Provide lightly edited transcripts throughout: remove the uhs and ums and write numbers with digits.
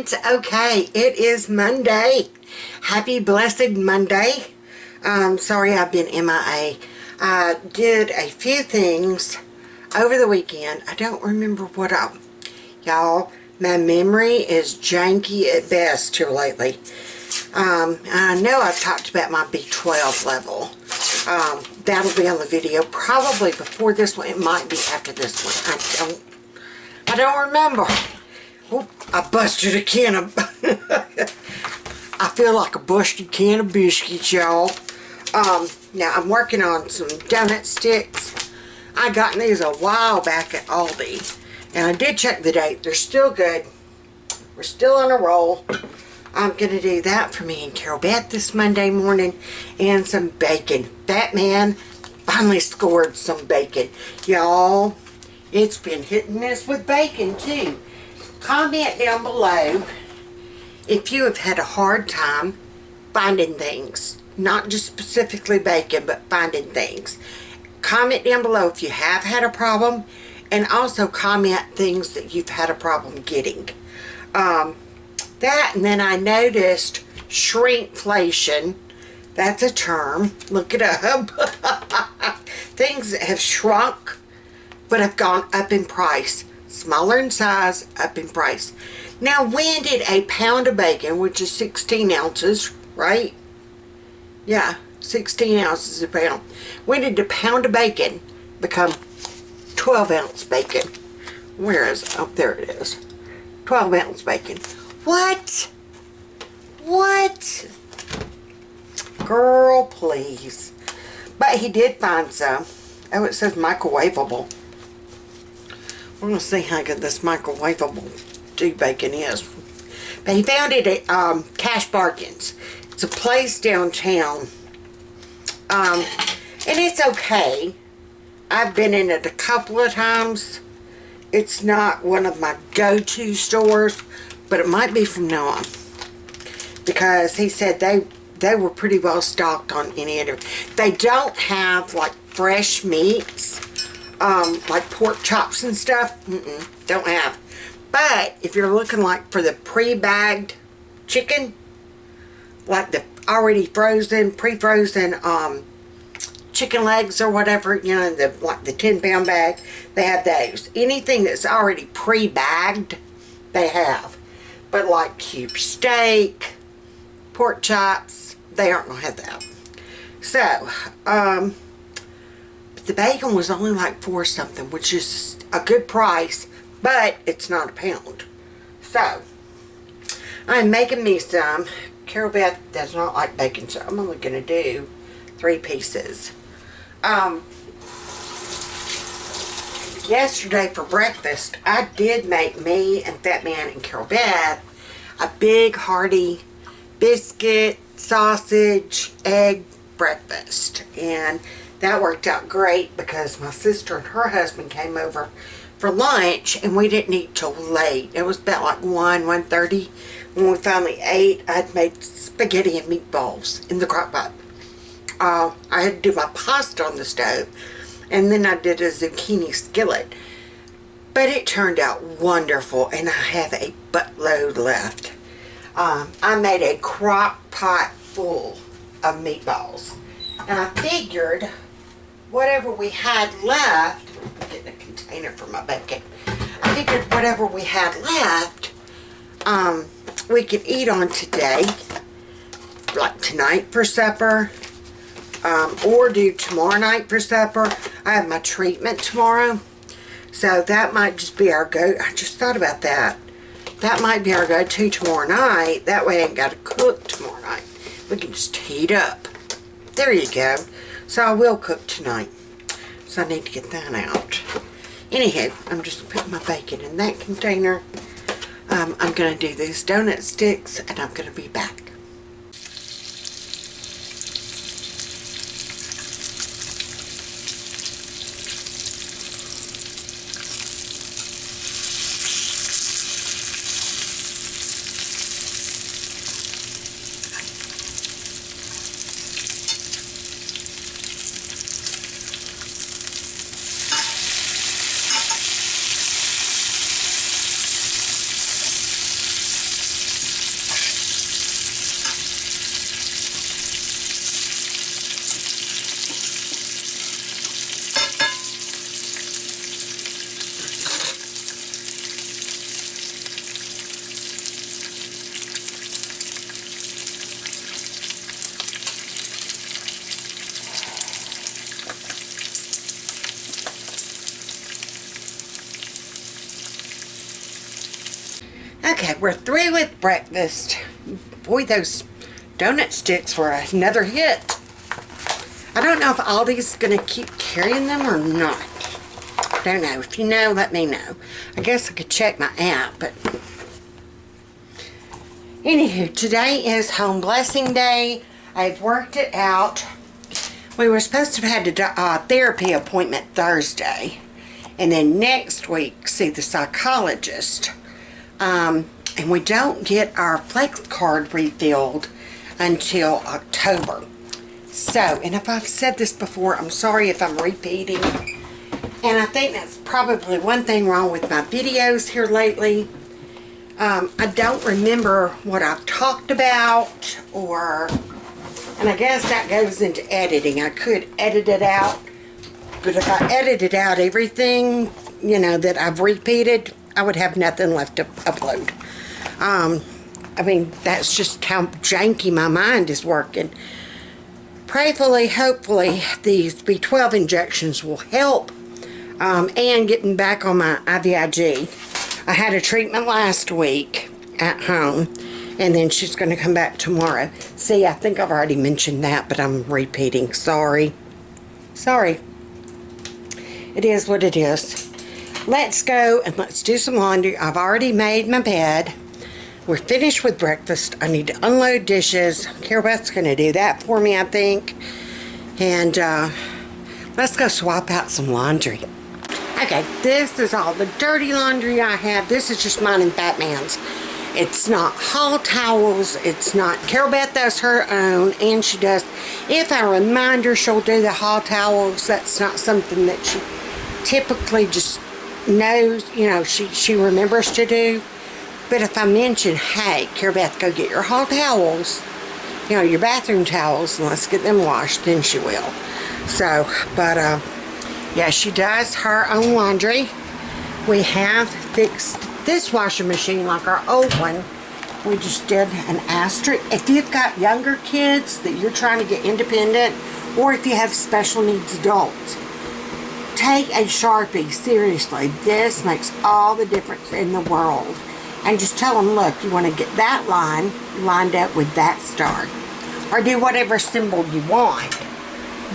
friends. Okay, it is Monday. Happy blessed Monday. Sorry I've been MIA. I did a few things over the weekend. I don't remember what y'all, my memory is janky at best here lately. I know I've talked about my B12 level. That'll be on the video probably before this one. It might be after this one. I don't remember. Oh, I busted a can of I feel like a busted can of biscuits, y'all. Now I'm working on some donut sticks. I got these a while back at Aldi, and I did check the date. They're still good. We're still on a roll. I'm gonna do that for me and Carol Beth this Monday morning, and some bacon. That man finally scored some bacon, y'all. It's been hit and miss with bacon too. Comment down below if you have had a hard time finding things, not just specifically bacon, but finding things. Comment down below if you have had a problem, and also comment things that you've had a problem getting. That, and then I noticed shrinkflation. That's a term. Look it up. Things that have shrunk but have gone up in price. Smaller in size, up in price. Now, when did a pound of bacon, which is 16 ounces, right? Yeah, 16 ounces a pound. When did a pound of bacon become 12 ounce bacon? Where is it? Oh, there it is. 12 ounce bacon. What? What? Girl, please. But he did find some. Oh, it says microwavable. We're going to see how good this microwavable bacon is. But he found it at Cash Bargains. It's a place downtown. And it's okay. I've been in it a couple of times. It's not one of my go-to stores, but it might be from now on. Because he said they were pretty well stocked on any of it. They don't have like fresh meats. Like pork chops and stuff, don't have. But if you're looking like for the pre-bagged chicken, like the already frozen, pre-frozen chicken legs or whatever, you know, like the 10-pound bag, they have those. Anything that's already pre-bagged, they have. But like cube steak, pork chops, they aren't going to have that. So, the bacon was only like $4 something, which is a good price, but it's not a pound. So, I'm making me some. Carol Beth does not like bacon, so I'm only going to do 3 pieces. Yesterday for breakfast, I did make me and Fat Man and Carol Beth a big hearty biscuit, sausage, egg breakfast. And that worked out great because my sister and her husband came over for lunch, and we didn't eat till late. It was about like 1:30 when we finally ate. I'd made spaghetti and meatballs in the crock pot. I had to do my pasta on the stove, and then I did a zucchini skillet. But it turned out wonderful, and I have a buttload left. I made a crock pot full of meatballs. And I figured whatever we had left, I'm getting a container for my bacon. I figured whatever we had left, we could eat on today, like tonight for supper, or do tomorrow night for supper. I have my treatment tomorrow, so that might just be our I just thought about that. That might be our go-to tomorrow night. That way I ain't got to cook tomorrow night. We can just heat up. There you go. So I will cook tonight. So I need to get that out. Anywho, I'm just putting my bacon in that container. I'm going to do these donut sticks, and I'm going to be back. Okay, we're through with breakfast. Boy, those donut sticks were another hit. I don't know if Aldi's going to keep carrying them or not. I don't know. If you know, let me know. I guess I could check my app, but... Anywho, today is Home Blessing Day. I've worked it out. We were supposed to have had a therapy appointment Thursday. And then next week, see the psychologist. And we don't get our flex card refilled until October. So, and if I've said this before, I'm sorry if I'm repeating. And I think that's probably one thing wrong with my videos here lately. I don't remember what I've talked about, and I guess that goes into editing. I could edit it out, but if I edited out everything, you know, that I've repeated, I would have nothing left to upload. I mean, that's just how janky my mind is working. Prayfully, hopefully, these B12 injections will help, and getting back on my IVIG. I had a treatment last week at home, and then she's going to come back tomorrow. See, I think I've already mentioned that, but I'm repeating. Sorry. Sorry. It is what it is. Let's go and let's do some laundry. I've already made my bed. We're finished with breakfast. I need to unload dishes. Carol Beth's going to do that for me, I think. And let's go swap out some laundry. Okay, this is all the dirty laundry I have. This is just mine and Batman's. It's not hall towels. It's not. Carol Beth does her own, and she does. If I remind her, she'll do the hall towels. That's not something that she typically just knows, you know, she remembers to do. But if I mention, hey, Carol Beth, go get your hall towels, you know, your bathroom towels, and let's get them washed, then she will. So, but, yeah, she does her own laundry. We have fixed this washing machine like our old one. We just did an asterisk. If you've got younger kids that you're trying to get independent, or if you have special needs adults, take a Sharpie. Seriously, this makes all the difference in the world. And just tell them, look, you want to get that line lined up with that star. Or do whatever symbol you want.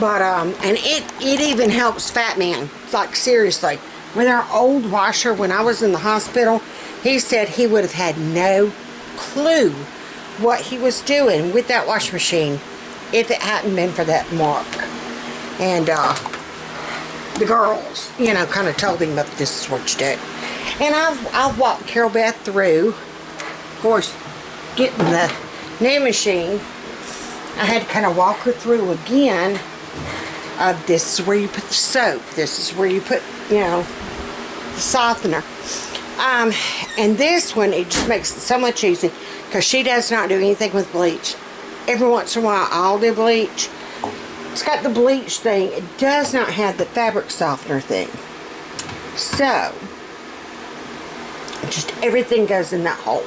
But, and it even helps Fat Man. Like, seriously. With our old washer, when I was in the hospital, he said he would have had no clue what he was doing with that washing machine if it hadn't been for that mark. And, the girls, you know, kind of told him, look, this is what you do. And I've walked Carol Beth through, of course, getting the new machine. I had to kind of walk her through again. This is where you put the soap. This is where you put, you know, the softener. And this one, it just makes it so much easier because she does not do anything with bleach. Every once in a while, I'll do bleach. It's got the bleach thing. It does not have the fabric softener thing. So, just everything goes in that hole.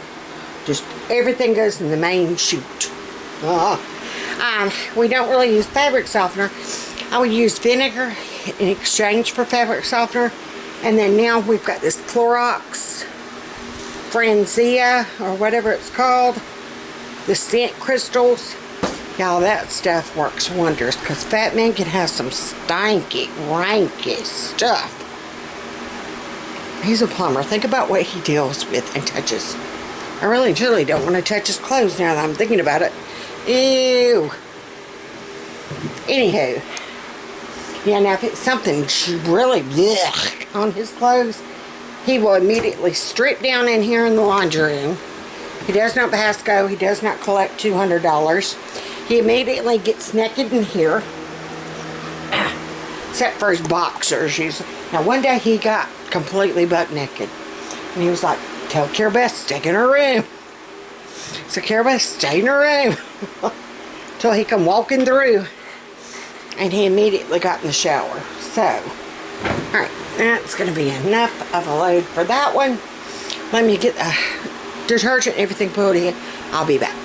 Just everything goes in the main chute. We don't really use fabric softener. I would use vinegar in exchange for fabric softener. And then now we've got this Clorox Franzia, or whatever it's called. The scent crystals. Y'all, that stuff works wonders. Because Fat Man can have some stanky, ranky stuff. He's a plumber. Think about what he deals with and touches. I really, truly don't want to touch his clothes now that I'm thinking about it. Ew. Anywho. Yeah, now if it's something really blech on his clothes, he will immediately strip down in here in the laundry room. He does not pass go. He does not collect $200. He immediately gets naked in here. Except for his boxers. Now one day he got completely butt naked. And he was like, tell Carol Beth, stay in her room. So Carol Beth stayed in her room. Till he come walking through. And he immediately got in the shower. So, alright, that's going to be enough of a load for that one. Let me get the detergent and everything put in. I'll be back.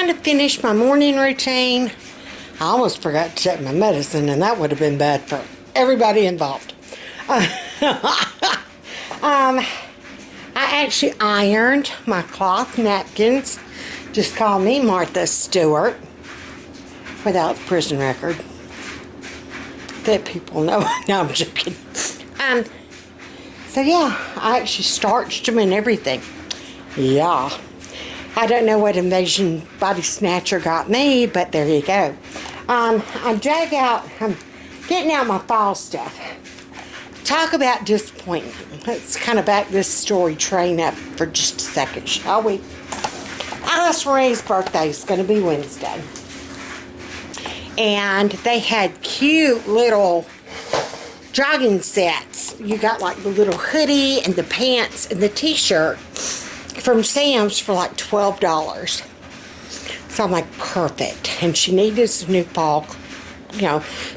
trying to finish my morning routine. I almost forgot to take my medicine, and that would have been bad for everybody involved. I actually ironed my cloth napkins. Just call me Martha Stewart without the prison record. That people know. No, I'm joking. So yeah, I actually starched them and everything. Yeah. I don't know what Invasion Body Snatcher got me, but there you go. I'm getting out my fall stuff. Talk about disappointment. Let's kind of back this story train up for just a second, shall we? Alice Marie's birthday is going to be Wednesday. And they had cute little jogging sets. You got like the little hoodie and the pants and the t-shirt from Sam's for like $12. So I'm like, perfect. And she needed some new fall,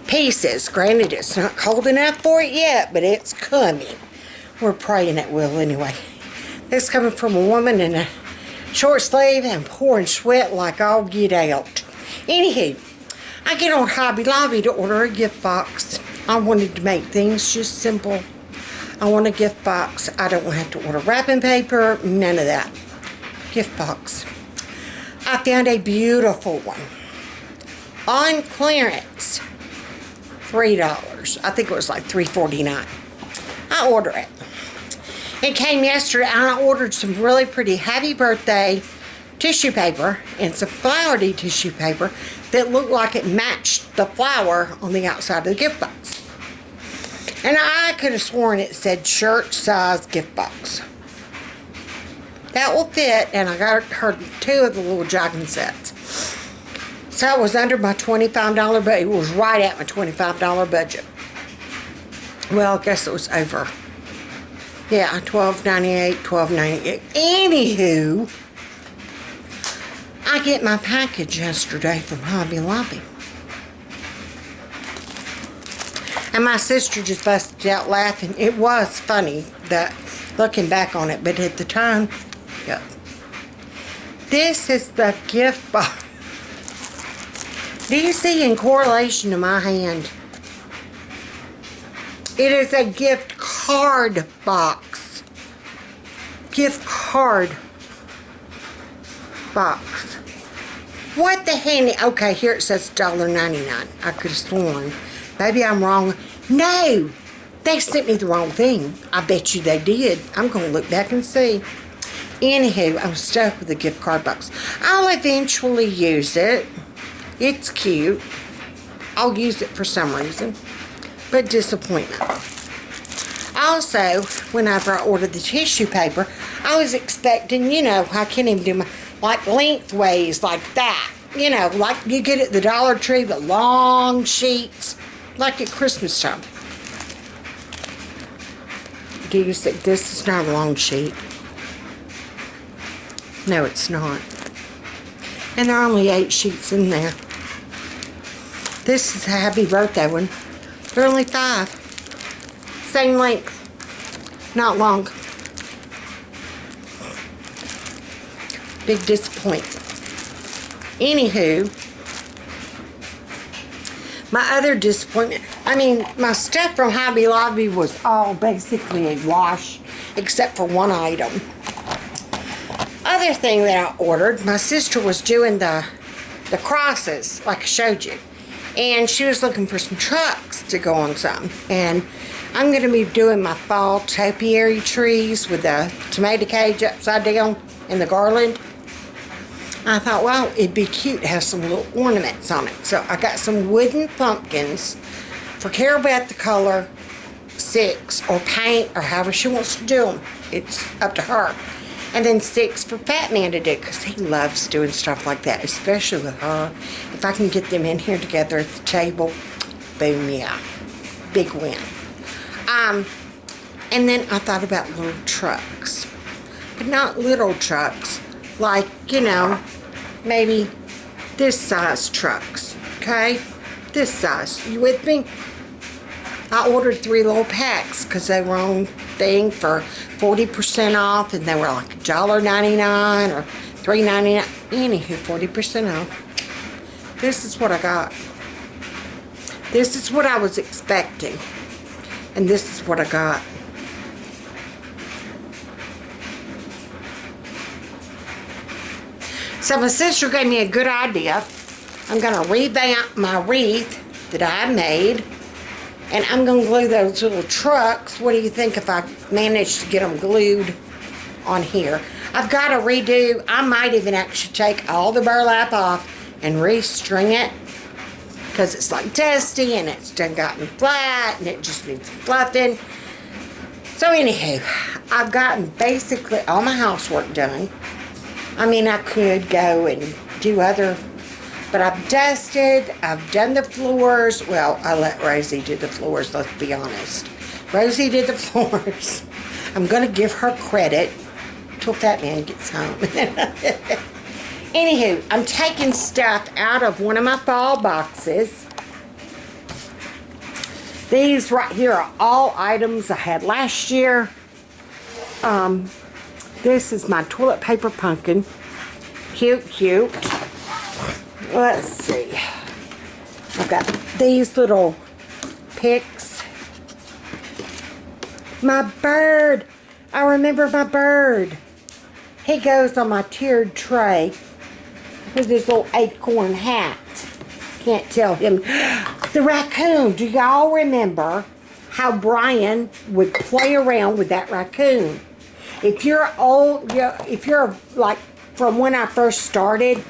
pieces. Granted, it's not cold enough for it yet, but it's coming. We're praying it will anyway. This coming from a woman in a short sleeve and pouring sweat like all get out. Anywho, I get on Hobby Lobby to order a gift box. I wanted to make things just simple. I want a gift box. I don't want to have to order wrapping paper, none of that. Gift box. I found a beautiful one on clearance. $3. I think it was like $3.49. I ordered it. It came yesterday, and I ordered some really pretty happy birthday tissue paper and some flowery tissue paper that looked like it matched the flower on the outside of the gift box. And I could have sworn it said shirt size gift box. That will fit, and I got her 2 of the little jogging sets. So it was under my $25 budget. It was right at my $25 budget. Well, I guess it was over. Yeah, $12.98, $12.98. Anywho, I get my package yesterday from Hobby Lobby. And my sister just busted out laughing. It was funny, looking back on it, but at the time, yeah. This is the gift box. Do you see in correlation to my hand? It is a gift card box. Gift card box. What the heck? Okay, here it says $1.99. I could have sworn. Maybe I'm wrong. No! They sent me the wrong thing. I bet you they did. I'm going to look back and see. Anywho, I'm stuck with the gift card box. I'll eventually use it. It's cute. I'll use it for some reason. But disappointment. Also, whenever I ordered the tissue paper, I was expecting, I can't even do my, like lengthways like that. Like you get at the Dollar Tree, the long sheets, like at Christmas time. Do you see? This is not a long sheet. No, it's not. And there are only 8 sheets in there. This is a happy birthday one. They're only 5. Same length. Not long. Big disappointment. Anywho, my other disappointment, my stuff from Hobby Lobby was all basically a wash, except for one item. Other thing that I ordered, my sister was doing the crosses, like I showed you. And she was looking for some trucks to go on something. And I'm going to be doing my fall topiary trees with the tomato cage upside down and the garland. I thought, well, it'd be cute to have some little ornaments on it. So I got some wooden pumpkins for Carol Beth to color 6 or paint or however she wants to do them. It's up to her. And then 6 for Fat Man to do, because he loves doing stuff like that, especially with her. If I can get them in here together at the table, boom, yeah. Big win. And then I thought about little trucks. But not little trucks. Like, maybe this size trucks. Okay? This size. You with me? I ordered 3 little packs because they were on thing for 40% off, and they were like $1.99 or $3.99. Anywho, 40% off. This is what I got. This is what I was expecting. And this is what I got. So my sister gave me a good idea. I'm going to revamp my wreath that I made. And I'm going to glue those little trucks. What do you think if I manage to get them glued on here? I've got to redo. I might even actually take all the burlap off and restring it. Because it's like dusty and it's done gotten flat and it just needs fluffing. So anywho, I've gotten basically all my housework done. I mean, I could go and do other, but I've dusted, I've done the floors. Well, I let Rosie do the floors, let's be honest. Rosie did the floors. I'm going to give her credit till Fat Man gets home. Anywho, I'm taking stuff out of one of my fall boxes. These right here are all items I had last year. This is my toilet paper pumpkin. Cute, cute. Let's see. I've got these little picks. My bird. I remember my bird. He goes on my tiered tray with his little acorn hat. Can't tell him. The raccoon. Do y'all remember how Brian would play around with that raccoon? If you're old, if you're like from when I first started,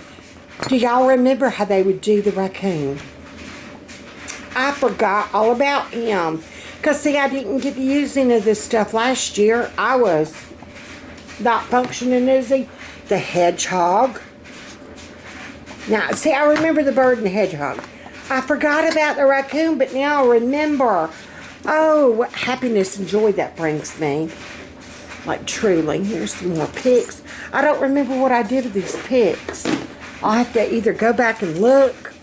do y'all remember how they would do the raccoon? I forgot all about him. Because see, I didn't get to use any of this stuff last year. I was not functioning as the hedgehog. Now, see, I remember the bird and the hedgehog. I forgot about the raccoon, but now I remember. Oh, what happiness and joy that brings me. Like, truly. Here's some more picks. I don't remember what I did with these picks. I'll have to either go back and look.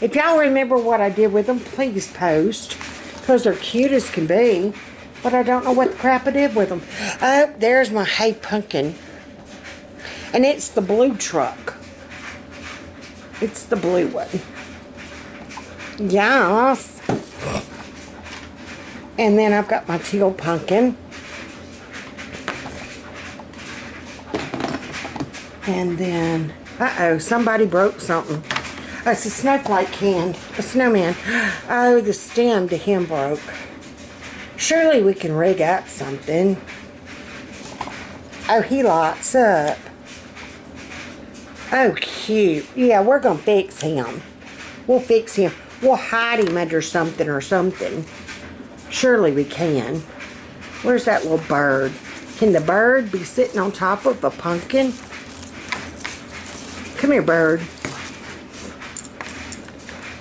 If y'all remember what I did with them, please post. Because they're cute as can be. But I don't know what the crap I did with them. Oh, there's my hay pumpkin. And it's the blue truck. It's the blue one. Yes. And then I've got my teal pumpkin. And then, uh-oh, somebody broke something. Oh, it's a snowflake can, a snowman. Oh, the stem to him broke. Surely we can rig up something. Oh, he lights up. Oh, cute. Yeah, we're going to fix him. We'll fix him. We'll hide him under something or something. Surely we can. Where's that little bird? Can the bird be sitting on top of a pumpkin? Come here, bird.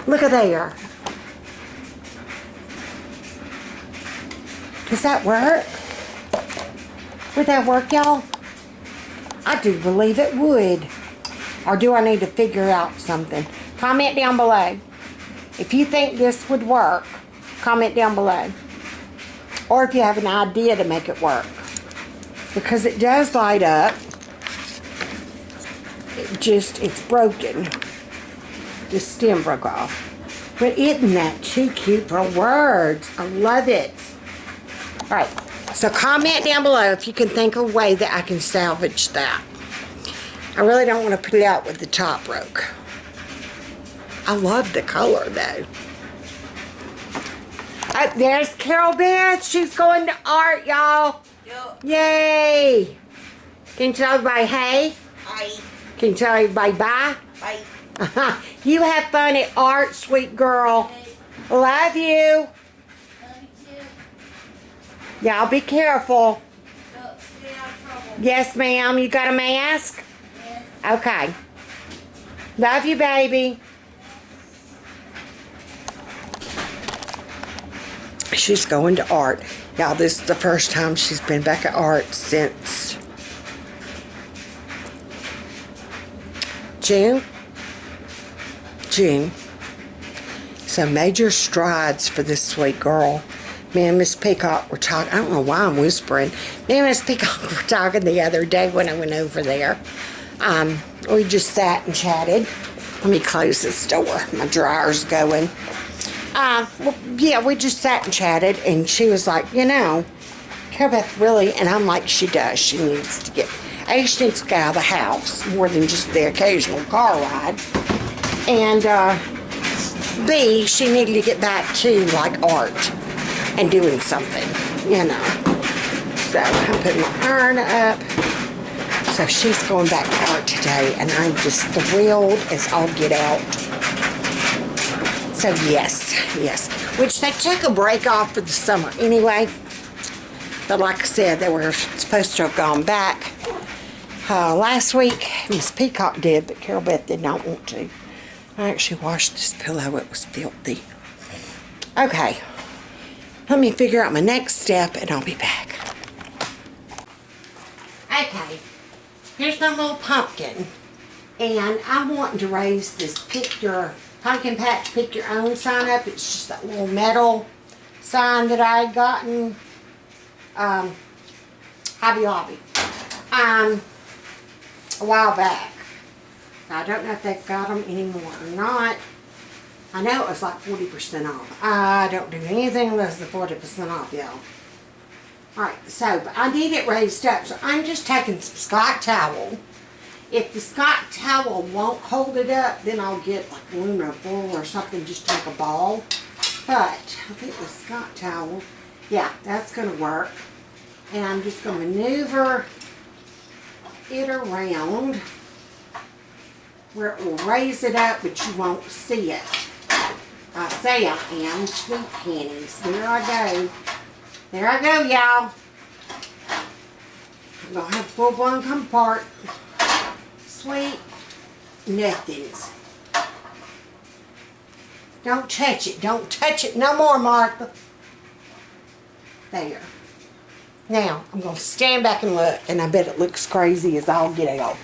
Look at there. Does that work? Would that work, y'all? I do believe it would. Or do I need to figure out something? Comment down below. If you think this would work, comment down below. Or if you have an idea to make it work. Because it does light up. It's broken. The stem broke off. But isn't that too cute for words? I love it. Alright, so comment down below if you can think of a way that I can salvage that. I really don't want to put it out with the top broke. I love the color though. There's Carol Beth. She's going to art, y'all. Yep. Yay! Can you tell everybody hey? Hi. Can you tell everybody bye? Bye. You have fun at art, sweet girl. Okay. Love you. Love you too. Y'all be careful. Stay out of trouble. Yes, ma'am. You got a mask? Yes. Okay. Love you, baby. She's going to art. Y'all, this is the first time she's been back at art since June. So major strides for this sweet girl. Me and Miss Peacock were talking. I don't know why I'm whispering. Me and Miss Peacock were talking the other day when I went over there. We just sat and chatted. Let me close this door. My dryer's going. Well, yeah, we just sat and chatted, and she was like, you know, Carol Beth really, and I'm like, she does. She needs to get, A, she needs to get out of the house more than just the occasional car ride. And B, she needed to get back to like art and doing something, you know. So I'm putting my iron up. So she's going back to art today, and I'm just thrilled as all get out. So yes, which they took a break off for the summer anyway. But like I said, they were supposed to have gone back last week. Miss Peacock did, but Carol Beth did not want to. I actually washed this pillow. It was filthy. Okay, let me figure out my next step, and I'll be back. Okay. Here's my little pumpkin, and I'm wanting to raise this pumpkin patch pick your own sign up. It's just that little metal sign that I had gotten Hobby Lobby a while back. I don't know if they've got them anymore or not. I know it was like 40% off. I don't do anything less than 40% off, y'all. Alright, so but I need it raised up, so I'm just taking some Scott towel. If the Scott towel won't hold it up, then I'll get like aluminum foil or something just to make a ball. But I think the Scott towel, yeah, that's going to work. And I'm just going to maneuver it around where it will raise it up, but you won't see it. I say I am. Sweet panties. There I go. There I go, y'all. I'm going to have full blown come apart. Sweet nothings. Don't touch it. Don't touch it no more, Martha. There. Now, I'm going to stand back and look, and I bet it looks crazy as all get out.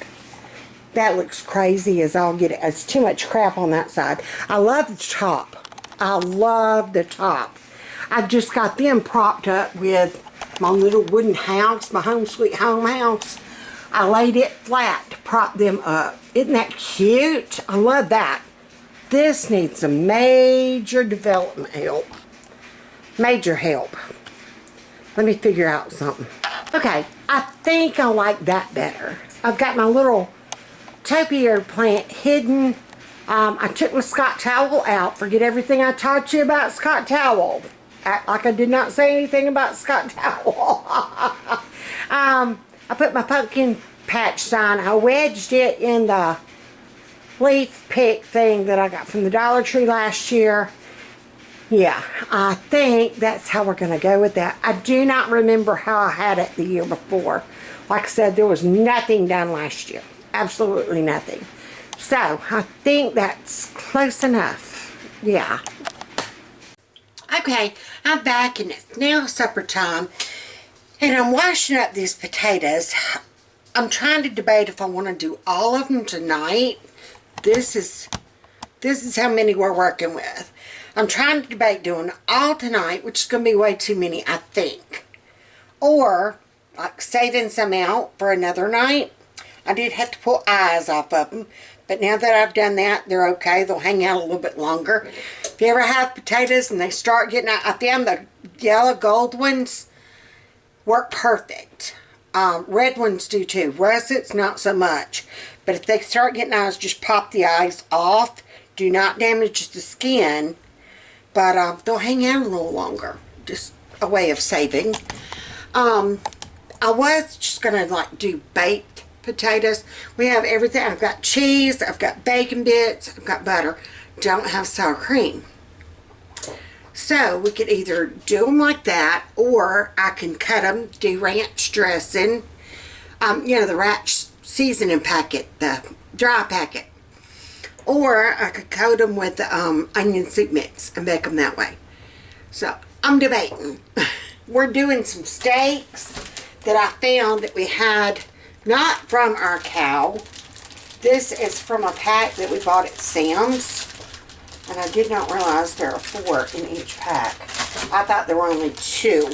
That looks crazy as all get out. It's too much crap on that side. I love the top. I love the top. I've just got them propped up with my little wooden house, my home sweet home house. I laid it flat to prop them up. Isn't that cute? I love that. This needs some major development help. Major help. Let me figure out something. Okay, I think I like that better. I've got my little topiary plant hidden. I took my Scott towel out. Forget everything I taught you about Scott towel. Act like I did not say anything about Scott towel. I put my pumpkin patch sign. I wedged it in the leaf pick thing that I got from the Dollar Tree last year. Yeah, I think that's how we're going to go with that. I do not remember how I had it the year before. Like I said, there was nothing done last year. Absolutely nothing. So, I think that's close enough. Yeah. Okay, I'm back and it's now supper time. And I'm washing up these potatoes. I'm trying to debate if I want to do all of them tonight. This is how many we're working with. I'm trying to debate doing all tonight, which is going to be way too many, I think. Or, like, saving some out for another night. I did have to pull eyes off of them. But now that I've done that, they're okay. They'll hang out a little bit longer. If you ever have potatoes and they start getting out, I found the yellow gold ones work perfect. Red ones do too. Russets, not so much. But if they start getting eyes, just pop the eyes off. Do not damage the skin. But they'll hang out a little longer. Just a way of saving. I was just going to like do baked potatoes. We have everything. I've got cheese. I've got bacon bits. I've got butter. Don't have sour cream. So we could either do them like that, or I can cut them, do ranch dressing. You know, the ranch seasoning packet, the dry packet. Or I could coat them with the onion soup mix and bake them that way. So I'm debating. We're doing some steaks that I found that we had not from our cow. This is from a pack that we bought at Sam's. And I did not realize there are 4 in each pack. I thought there were only 2.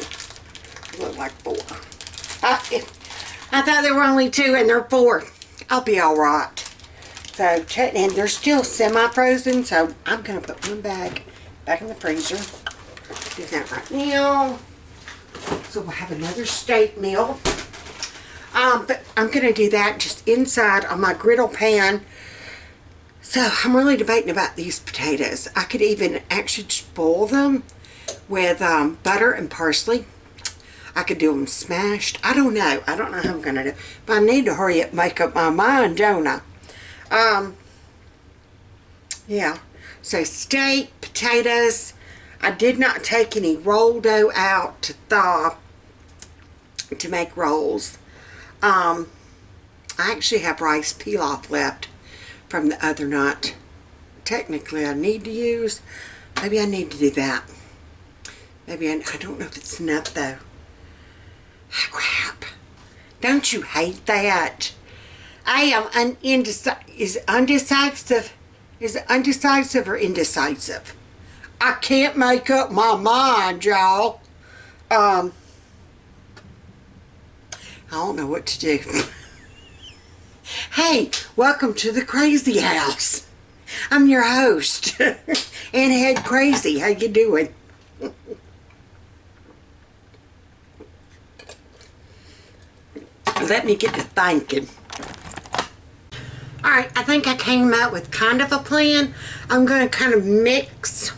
They look like 4. I thought there were only 2 and there are 4. I'll be all right. So, and they're still semi-frozen, so I'm going to put one back in the freezer. Do that right now. So we'll have another steak meal. But I'm going to do that just inside on my griddle pan. So I'm really debating about these potatoes. I could even actually just boil them with butter and parsley. I could do them smashed. I don't know. I don't know how I'm going to do it. But I need to hurry up and make up my mind, don't I? Yeah. So steak, potatoes. I did not take any roll dough out to thaw to make rolls. I actually have rice pilaf left from the other night. Technically, I need to use. Maybe I need to do that. Maybe I don't know if it's enough though. Crap! Don't you hate that? I am indecisive. Is it undecisive? Is it undecisive or indecisive? I can't make up my mind, y'all. I don't know what to do. Hey, welcome to the Crazy House. I'm your host, Ann Crazy. How you doing? Let me get to thinking. Alright, I think I came up with kind of a plan. I'm going to kind of mix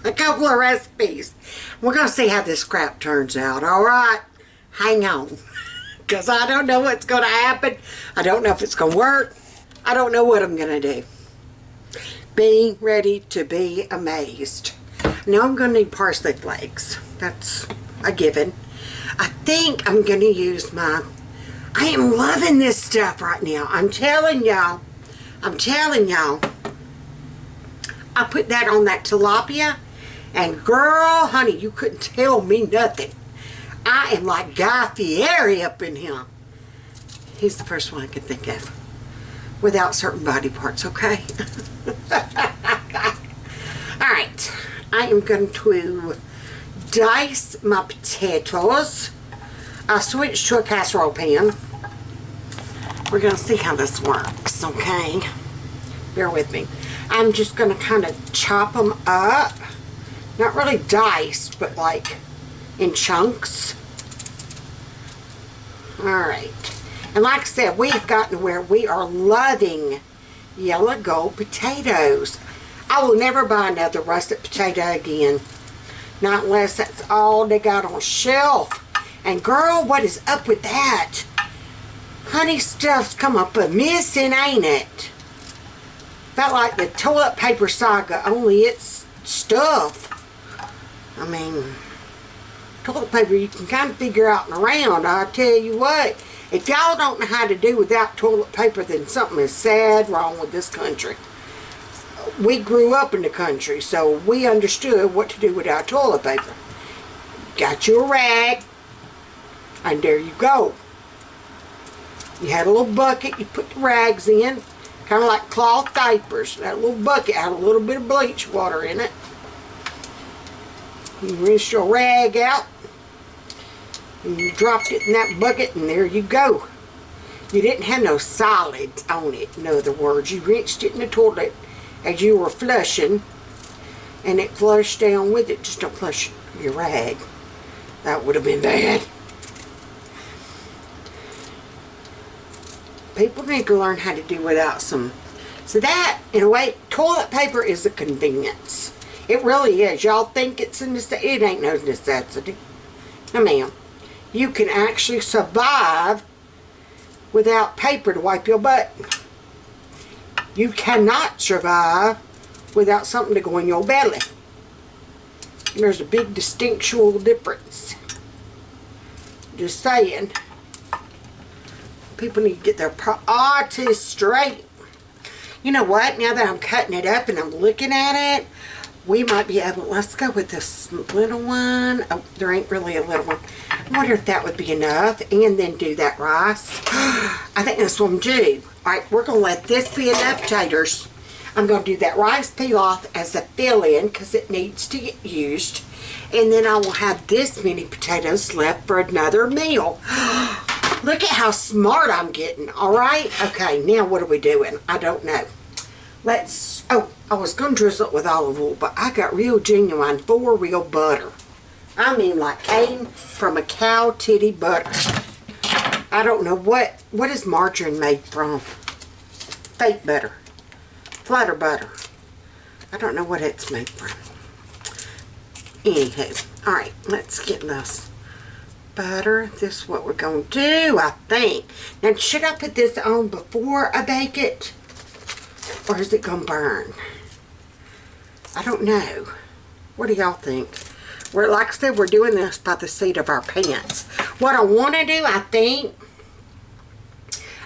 a couple of recipes. We're going to see how this crap turns out, alright? Hang on. Because I don't know what's going to happen. I don't know if it's going to work. I don't know what I'm going to do. Be ready to be amazed. Now I'm going to need parsley flakes. That's a given. I think I'm going to use my... I am loving this stuff right now. I'm telling y'all. I put that on that tilapia. And girl, honey, you couldn't tell me nothing. I am like Guy Fieri up in here. He's the first one I could think of. Without certain body parts, okay? Alright. I am going to dice my potatoes. I switched to a casserole pan. We're going to see how this works, okay? Bear with me. I'm just going to kind of chop them up. Not really diced, but like in chunks. Alright. And like I said, we've gotten where we are loving yellow gold potatoes. I will never buy another russet potato again. Not unless that's all they got on shelf. And girl, what is up with that? Honey, stuff's come up a missing, ain't it? Felt like the toilet paper saga, only it's stuff. I mean, toilet paper you can kind of figure out and around. I tell you what, if y'all don't know how to do without toilet paper, then something is sad wrong with this country. We grew up in the country, so we understood what to do without toilet paper. Got you a rag, and there you go. You had a little bucket, you put the rags in, kind of like cloth diapers. That little bucket had a little bit of bleach water in it. You rinse your rag out, and you dropped it in that bucket, and there you go. You didn't have no solids on it, in other words. You rinsed it in the toilet as you were flushing, and it flushed down with it. Just don't flush your rag. That would have been bad. People need to learn how to do without some. So that, in a way, toilet paper is a convenience. It really is. Y'all think it's a necessity. It ain't no necessity. No, ma'am. You can actually survive without paper to wipe your butt. You cannot survive without something to go in your belly. There's a big distinctual difference. Just saying. People need to get their priorities straight. You know what? Now that I'm cutting it up and I'm looking at it, we might be able, let's go with this little one. Oh, there ain't really a little one. I wonder if that would be enough. And then do that rice. I think this one do. Alright, we're going to let this be enough taters. I'm going to do that rice pilaf as a fill-in because it needs to get used. And then I will have this many potatoes left for another meal. Look at how smart I'm getting, all right? Okay, now what are we doing? I don't know. Let's, oh, I was going to drizzle it with olive oil, but I got real genuine, for real butter. I mean, like came from a cow titty butter. I don't know what is margarine made from? Fake butter. Flutter butter. I don't know what it's made from. Anywho, all right, let's get this butter. This is what we're going to do, I think. Now, should I put this on before I bake it? Or is it going to burn? I don't know. What do y'all think? Like I said, we're doing this by the seat of our pants. What I want to do, I think,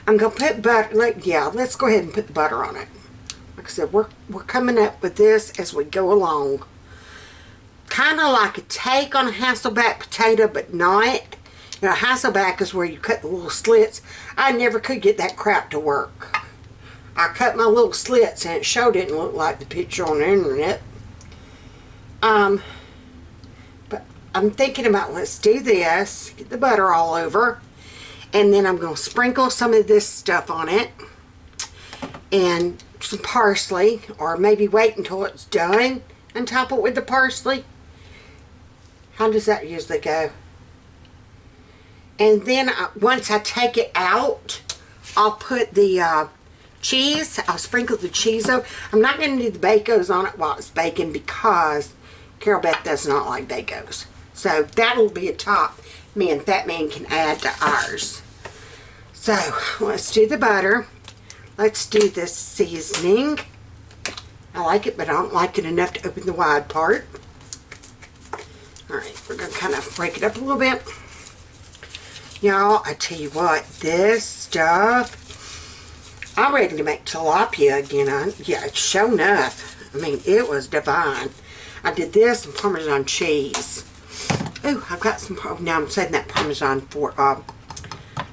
I'm going to put butter. Let's go ahead and put the butter on it. Like I said, we're coming up with this as we go along. Kind of like a take on a Hasselback potato, but not. You know, Hasselback is where you cut the little slits. I never could get that crap to work. I cut my little slits and it sure didn't look like the picture on the internet. But I'm thinking about, let's do this. Get the butter all over. And then I'm going to sprinkle some of this stuff on it. And some parsley. Or maybe wait until it's done and top it with the parsley. How does that usually go? And then once I take it out, I'll put the cheese. I'll sprinkle the cheese over. I'm not going to do the Bacos on it while it's baking because Carol Beth does not like Bacos. So that'll be a top me and Fat Man can add to ours. So let's do the butter. Let's do this seasoning. I like it, but I don't like it enough to open the wide part. Alright, we're going to kind of break it up a little bit. Y'all, I tell you what, this stuff, I'm ready to make tilapia again. Yeah, it's sure enough. I mean, it was divine. I did this and Parmesan cheese. Ooh, I've got some, now I'm setting that Parmesan for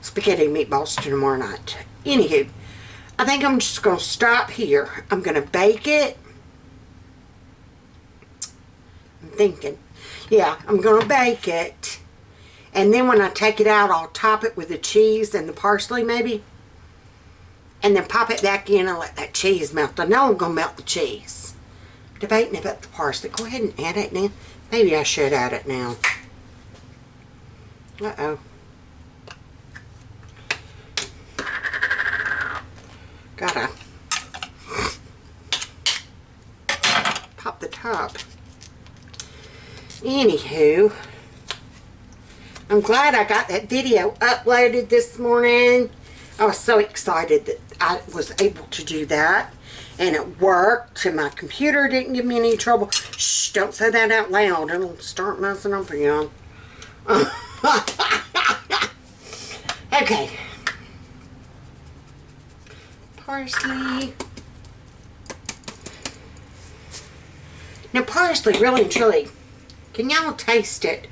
spaghetti meatballs tomorrow night. Anywho, I think I'm just going to stop here. I'm going to bake it. I'm thinking. Yeah, I'm going to bake it. And then when I take it out, I'll top it with the cheese and the parsley maybe. And then pop it back in and let that cheese melt. I know I'm going to melt the cheese. Debating about the parsley. Go ahead and add it now. Maybe I should add it now. Uh-oh. Gotta pop the top. Anywho, I'm glad I got that video uploaded this morning. I was so excited that I was able to do that. And it worked. And my computer didn't give me any trouble. Shh, don't say that out loud. It'll start messing up again. Okay. Parsley. Now parsley, really and truly, can y'all taste it?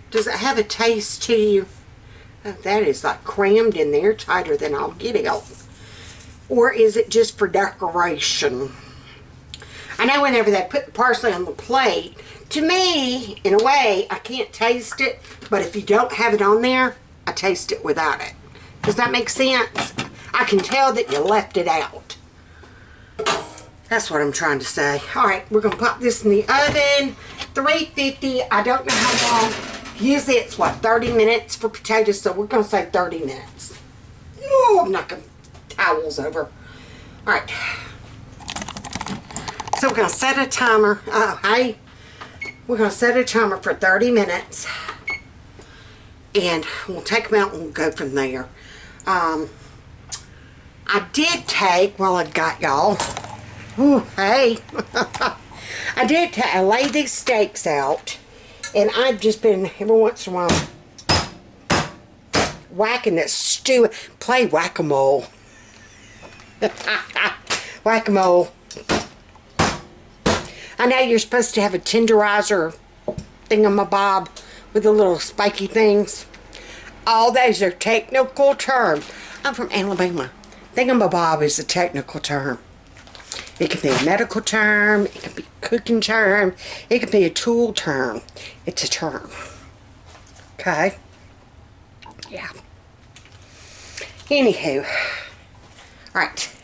Does it have a taste to you? Oh, that is like crammed in there, tighter than I'll get it. Or is it just for decoration? I know whenever they put the parsley on the plate, to me, in a way, I can't taste it. But if you don't have it on there, I taste it without it. Does that make sense? I can tell that you left it out. That's what I'm trying to say. Alright, we're going to pop this in the oven. 350. I don't know how long. Usually it's, what, 30 minutes for potatoes. So we're going to say 30 minutes. Oh, I'm knocking towels over. Alright. So we're going to set a timer. Oh, hey. We're going to set a timer for 30 minutes. And we'll take them out and we'll go from there. I did take, well, I got y'all. Ooh, hey. I laid these steaks out. And I've just been, every once in a while, whacking this stew. Play whack-a-mole. Whack-a-mole. I know you're supposed to have a tenderizer thingamabob with the little spiky things. All those are technical terms. I'm from Alabama. Thingamabob is a technical term. It can be a medical term. It can be a cooking term. It can be a tool term. It's a term. Okay? Yeah. Anywho. Alright.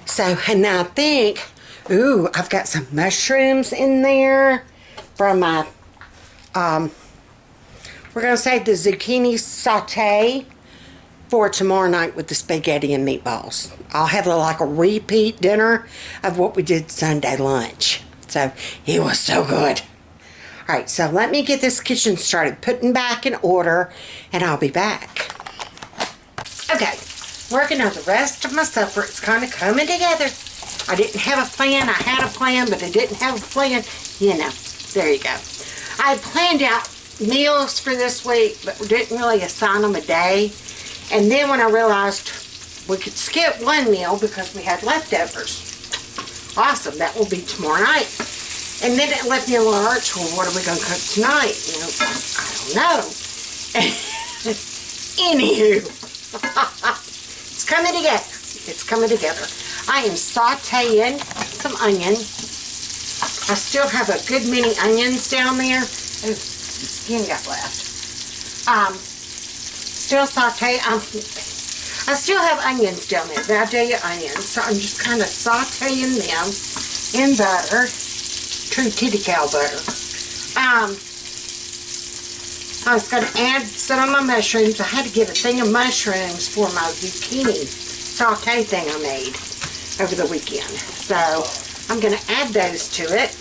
So, and I think, ooh, I've got some mushrooms in there from my, we're going to say the zucchini saute for tomorrow night with the spaghetti and meatballs. I'll have like a repeat dinner of what we did Sunday lunch. So, it was so good. Alright, so let me get this kitchen started putting back in order, and I'll be back. Okay, working on the rest of my supper. It's kind of coming together. I didn't have a plan. I had a plan, but I didn't have a plan. You know, there you go. I planned out meals for this week, but we didn't really assign them a day. And then when I realized we could skip one meal because we had leftovers. Awesome, that will be tomorrow night. And then it left me a little lurch. Well, what are we going to cook tonight? You know, I don't know. Anywho, it's coming together. It's coming together. I am sauteing some onion. I still have a good many onions down there. Ooh, the skin got left. Still saute. I still have onions down there. Now I tell you onions. So I'm just kind of sauteing them in butter. True titty cow butter. I was going to add some of my mushrooms. I had to get a thing of mushrooms for my zucchini saute thing I made over the weekend. So I'm going to add those to it.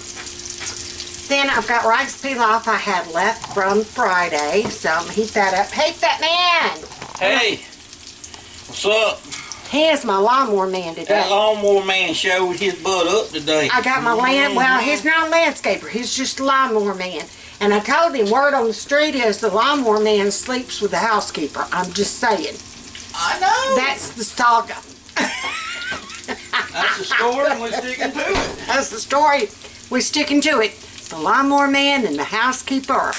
Then I've got rice pilaf I had left from Friday. So I'm going to heat that up. Hey, fat man! Hey, what's up? He is my lawnmower man today. That lawnmower man showed his butt up today. I got my well, he's not a landscaper. He's just a lawnmower man. And I told him word on the street is the lawnmower man sleeps with the housekeeper. I'm just saying. I know. That's the saga. That's the story and we're sticking to it. That's the story. We're sticking to it. The lawnmower man and the housekeeper.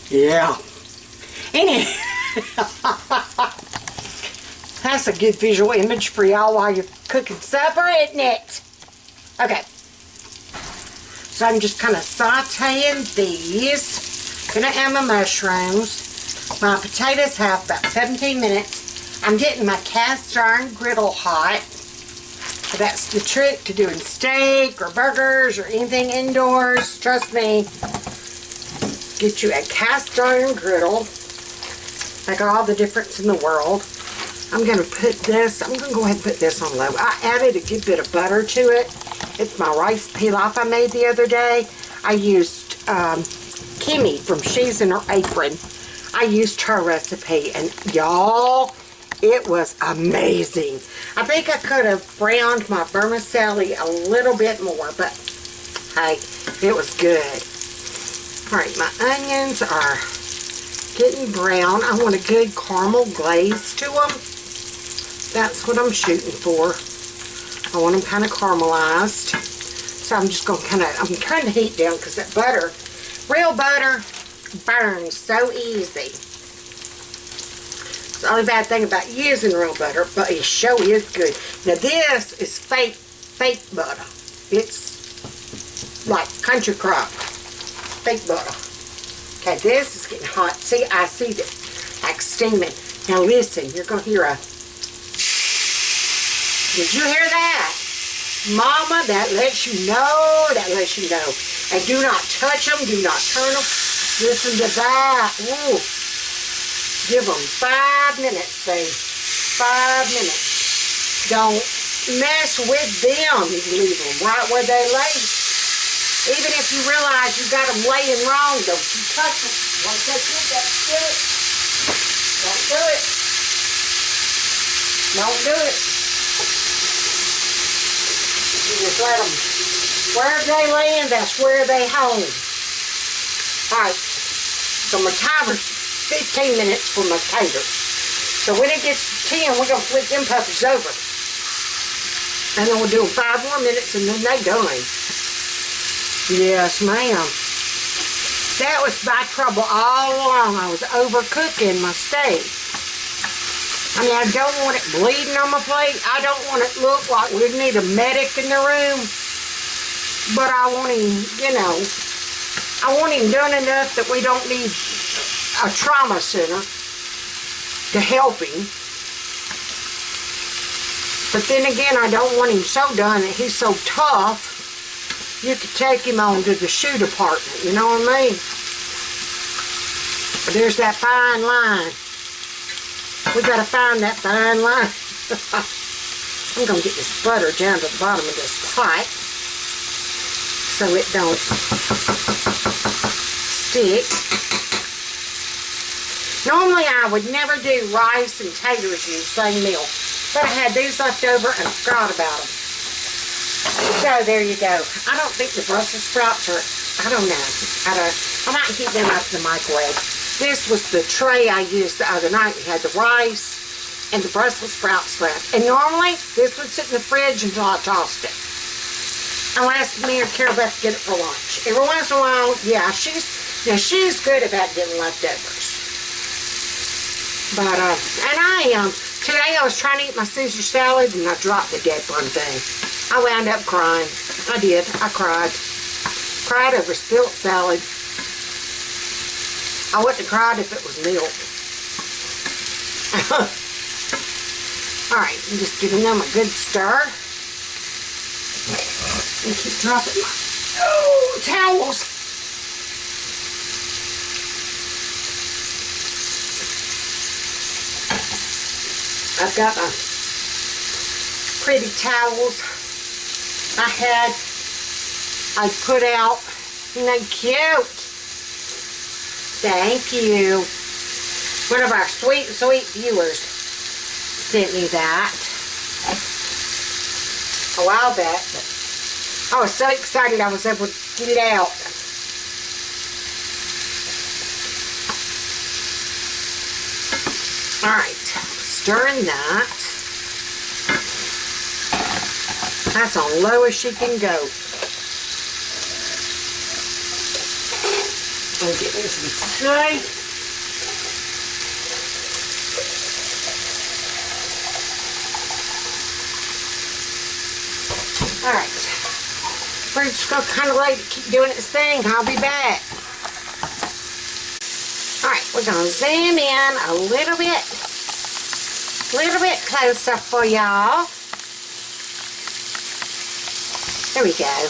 Yeah. Anyway. That's a good visual image for y'all while you're cooking supper, isn't it? Okay. So I'm just kind of sauteing these. Gonna add my mushrooms. My potatoes have about 17 minutes. I'm getting my cast iron griddle hot. That's the trick to doing steak or burgers or anything indoors. Trust me. Get you a cast iron griddle. Make all the difference in the world. I'm going to put this, I'm going to go ahead and put this on low. I added a good bit of butter to it. It's my rice pilaf I made the other day. I used Kimmy from She's in Her Apron. I used her recipe, and y'all, it was amazing. I think I could have browned my vermicelli a little bit more, but hey, it was good. Alright, my onions are getting brown. I want a good caramel glaze to them. That's what I'm shooting for. I want them kind of caramelized. So I'm just going to I'm turning the heat down because that butter, real butter, burns so easy. It's the only bad thing about using real butter, but it sure is good. Now this is fake butter. It's like country crock, fake butter. Okay, this is getting hot. See, I see it like steaming. Now listen, you're going to hear a... Did you hear that? Mama, that lets you know, that lets you know. And do not touch them, do not turn them. Listen to that. Ooh. Give them 5 minutes, babe. 5 minutes. Don't mess with them. You leave them right where they lay. Even if you realize you got them laying wrong, don't you touch them. Don't touch it, don't do it. Don't do it. Don't do it. You just let them, where they land, that's where they home. Alright, so my timer's 15 minutes for my taters. So when it gets to 10, we're going to flip them puppies over. And then we'll do them 5 more minutes and then they're done. Yes, ma'am. That was my trouble all along. I was overcooking my steak. I mean, I don't want it bleeding on my plate. I don't want it to look like we need a medic in the room. But I want him, you know, I want him done enough that we don't need a trauma center to help him. But then again, I don't want him so done that he's so tough, you could take him on to the shoe department, you know what I mean? But there's that fine line. We gotta find that fine line. I'm gonna get this butter down to the bottom of this pot so it don't stick. Normally I would never do rice and taters in the same meal, but I had these left over and I forgot about them. So there you go. I don't think the Brussels sprouts are, I don't know. I might heat them up in the microwave. This was the tray I used the other night. We had the rice and the Brussels sprouts left. And normally this would sit in the fridge until I tossed it. Unless me or Carol Beth get it for lunch. Every once in a while, yeah, she's good about getting leftovers. But, today I was trying to eat my Caesar salad and I dropped the dead one thing. I wound up crying. I did. I cried. Cried over spilt salad. I wouldn't have cried if it was milk. Alright, I'm just giving them a good stir. And keep dropping my towels. I've got my pretty towels I put out. Isn't that cute? Thank you. One of our sweet viewers sent me that a while back. But I was so excited I was able to get it out. Alright, stirring that. That's on low as she can go. I'll get this inside. Alright. We're just going to kind of let it keep doing its thing. I'll be back. Alright, we're going to zoom in a little bit closer for y'all. There we go.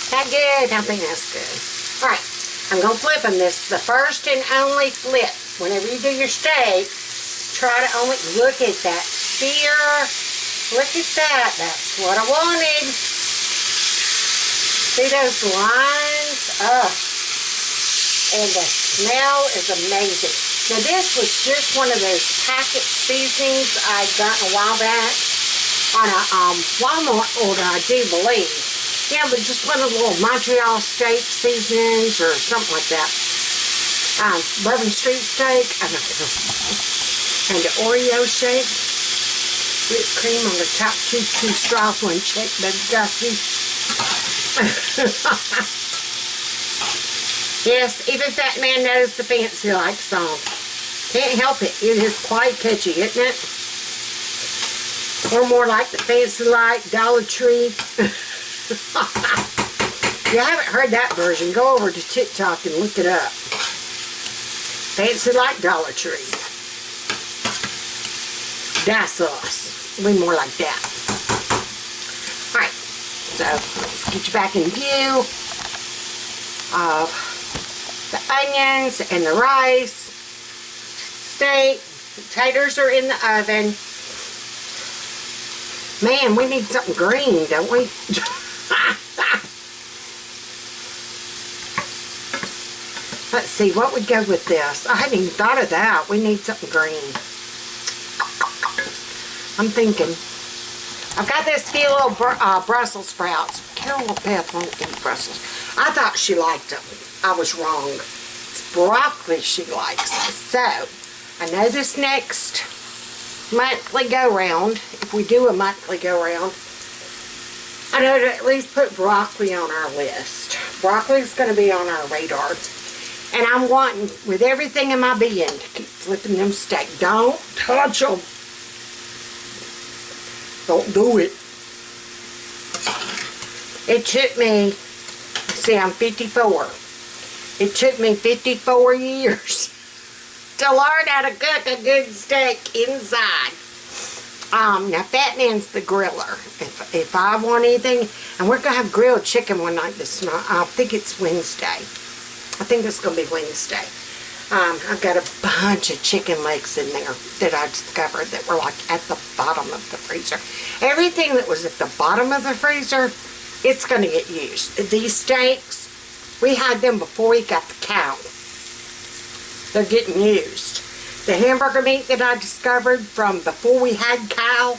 That good? I think that's good. Alright, I'm going to flip them. This is the first and only flip. Whenever you do your steak, try to only look at that sear. Look at that. That's what I wanted. See those lines? Oh. And the smell is amazing. Now this was just one of those packet seasonings I got a while back on a Walmart order, I do believe. Yeah, but just one of the little Montreal steak seasonings or something like that. Bourbon Street steak. I don't know. And the Oreo shake. Whipped cream on the top. Two straws, one check, but Ducky. Yes, even Fat Man knows the Fancy Like song. Can't help it. It is quite catchy, isn't it? Or more like the Fancy Like Dollar Tree. If you haven't heard that version, go over to TikTok and look it up. Fancy Like Dollar Tree. That's us. We more like that. Alright, so let's get you back in view of the onions and the rice. Steak. Taters are in the oven. Man, we need something green, don't we? Let's see, what would go with this? I hadn't even thought of that. We need something green. I'm thinking. I've got this few little Brussels sprouts. Carol Beth won't eat Brussels. I thought she liked them. I was wrong. It's broccoli she likes. So, I know this next monthly go-round, if we do a monthly go-round, I know to at least put broccoli on our list. Broccoli's going to be on our radar. And I'm wanting, with everything in my being, to keep flipping them steak. Don't touch them. Don't do it. It took me, see, I'm 54. It took me 54 years to learn how to cook a good steak inside. Now Fat Man's the griller. If I want anything, and we're gonna have grilled chicken one night this night. I think it's Wednesday. I think it's gonna be Wednesday. I've got a bunch of chicken legs in there that I discovered that were like at the bottom of the freezer. Everything that was at the bottom of the freezer, it's gonna get used. These steaks, we had them before we got the cow. They're getting used. The hamburger meat that I discovered from before we had cow,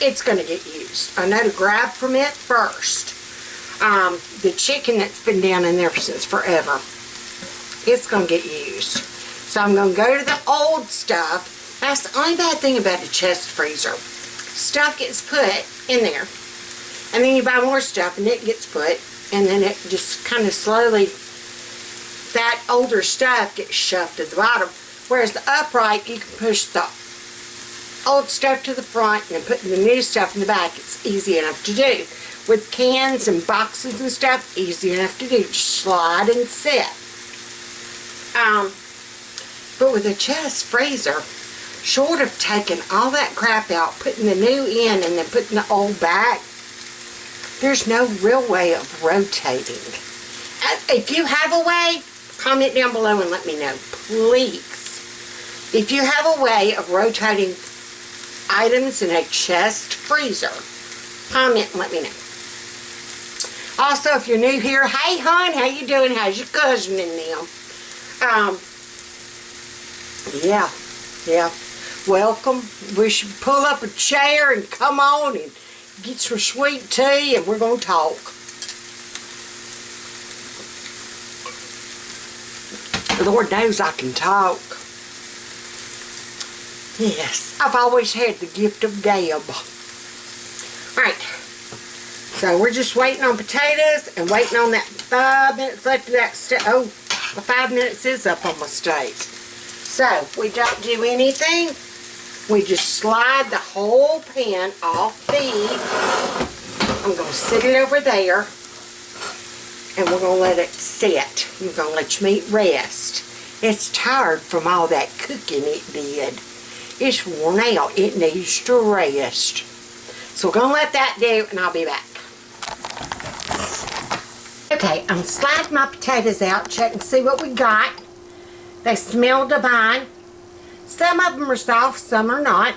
it's going to get used. I know to grab from it first. The chicken that's been down in there since forever, it's going to get used. So I'm going to go to the old stuff. That's the only bad thing about the chest freezer. Stuff gets put in there. And then you buy more stuff and it gets put. And then it just kind of slowly, that older stuff gets shoved to the bottom. Whereas the upright, you can push the old stuff to the front and then put the new stuff in the back. It's easy enough to do. With cans and boxes and stuff, easy enough to do. Just slide and sit. But with a chest freezer, short of taking all that crap out, putting the new in and then putting the old back, there's no real way of rotating. If you have a way, comment down below and let me know, please. If you have a way of rotating items in a chest freezer, comment and let me know. Also, if you're new here, hey hon, how you doing? How's your cousin and them? Yeah. Welcome. We should pull up a chair and come on and get some sweet tea and we're going to talk. The Lord knows I can talk. Yes, I've always had the gift of gab. Alright, so we're just waiting on potatoes and waiting on that 5 minutes left of that steak. Oh, the 5 minutes is up on my steak. So, we don't do anything. We just slide the whole pan off the, I'm going to sit it over there. And we're going to let it sit. We're going to let your meat rest. It's tired from all that cooking it did. It's worn out. It needs to rest. So we're going to let that do, and I'll be back. Okay, I'm sliding my potatoes out, check and see what we got. They smell divine. Some of them are soft, some are not.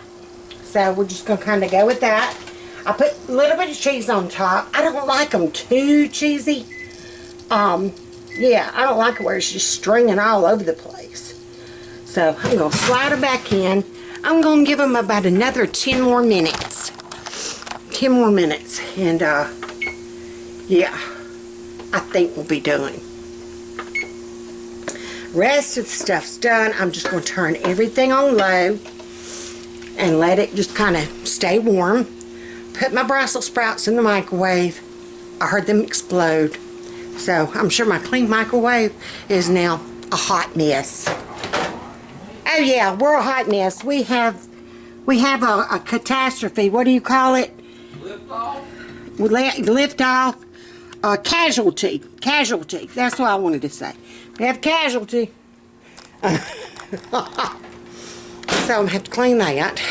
So we're just going to kind of go with that. I put a little bit of cheese on top. I don't like them too cheesy. Yeah, I don't like it where it's just stringing all over the place. So I'm going to slide them back in. I'm going to give them about another 10 more minutes. 10 more minutes. And, yeah, I think we'll be done. Rest of the stuff's done. I'm just going to turn everything on low and let it just kind of stay warm. Put my Brussels sprouts in the microwave. I heard them explode. So I'm sure my clean microwave is now a hot mess. Oh yeah, we're a hot mess. We have a catastrophe. What do you call it? Lift off? Lift off. Casualty. Casualty. That's what I wanted to say. We have casualty. So I'm going to have to clean that.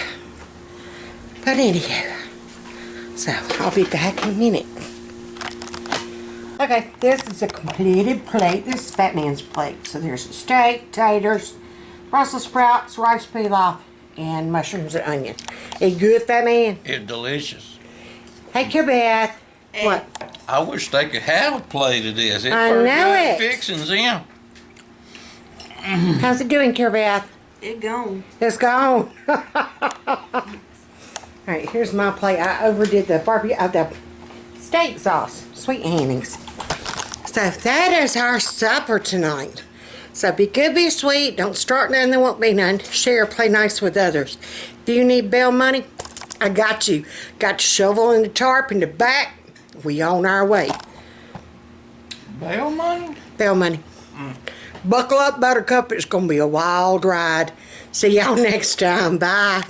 But anyhow. So I'll be back in a minute. Okay, this is a completed plate. This is Fat Man's plate. So there's the steak, taters, Brussels sprouts, rice pilaf, and mushrooms and onion. Is it good, Fat Man? It's delicious. Hey, Beth. Hey. What? I wish they could have a plate of this. It's I for know good it. fixings in. How's it doing, Beth? It gone. It's gone. Alright, here's my plate. I overdid the barbecue, the steak sauce. Sweet Annie's. So that is our supper tonight. So be good, be sweet. Don't start none, there won't be none. Share, play nice with others. Do you need bail money? I got you. Got the shovel and the tarp in the back. We on our way. Bail money? Bail money. Buckle up, Buttercup. It's going to be a wild ride. See y'all next time. Bye.